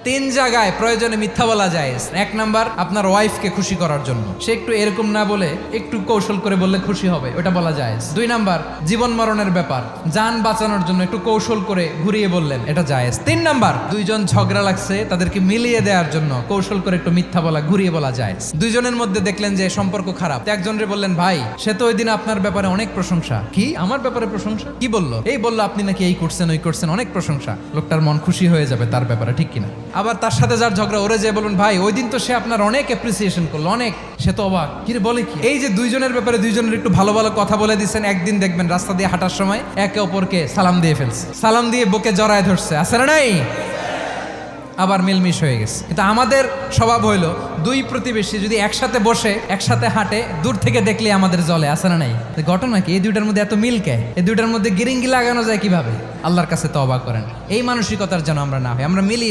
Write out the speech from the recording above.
তিন জায়গায় প্রয়োজনে মিথ্যা বলা যায়। এক নাম্বার, আপনার ওয়াইফকে খুশি করার জন্য, সে একটু এরকম না বলে একটু কৌশল করে বললে খুশি হবে, ওটা বলা যায়। দুই নাম্বার, জীবন মরণের ব্যাপার, যান বাঁচানোর জন্য একটু কৌশল করে ঘুরিয়ে বললেন, এটা জায়েজ। তিন নাম্বার, দুইজন ঝগড়া লাগছে তাদেরকে মিলিয়ে দেওয়ার জন্য কৌশল করে একটু মিথ্যা বলা, ঘুরিয়ে বলা যায়। দুইজনের মধ্যে দেখলেন যে সম্পর্ক খারাপ, একজনরে বললেন, ভাই সে তো ওই দিন আপনার ব্যাপারে অনেক প্রশংসা। কি আমার ব্যাপারে প্রশংসা? কি বললো? এই বললো আপনি নাকি এই করছেন ওই করছেন, অনেক প্রশংসা। লোকটার মন খুশি হয়ে যাবে তার ব্যাপারে, ঠিক কিনা? আবার তার সাথে যার ঝগড়া, ওরে যে বলুন, ভাই ওই দিন তো সে আপনার অনেক অ্যাপ্রিসিয়েশন করলো, অনেক, সে তো অবাক, কি রে বলে কি? এই যে দুইজনের ব্যাপারে দুইজনের একটু ভালো ভালো কথা বলে দিচ্ছেন, একদিন দেখবেন রাস্তা দিয়ে হাঁটার সময় একে অপরকে সালাম দিয়ে ফেলছে, সালাম দিয়ে বুকে জড়ায় ধরছে, আছে না নাই? আবার মিলমিশ হয়ে গেছে। কিন্তু আমাদের স্বভাব হইলো, দুই প্রতিবেশী যদি একসাথে বসে একসাথে হাঁটে, দূর থেকে দেখলে আমাদের জ্বলে, আছে না নাই? ঘটনা কি? এই দুইটার মধ্যে এত মিল কে? এই দুইটার মধ্যে গিরিঙ্গি লাগানো যায় কিভাবে? আল্লাহর কাছে তওবা করেন, এই মানসিকতার যেন আমরা না হয়, আমরা মিলিয়ে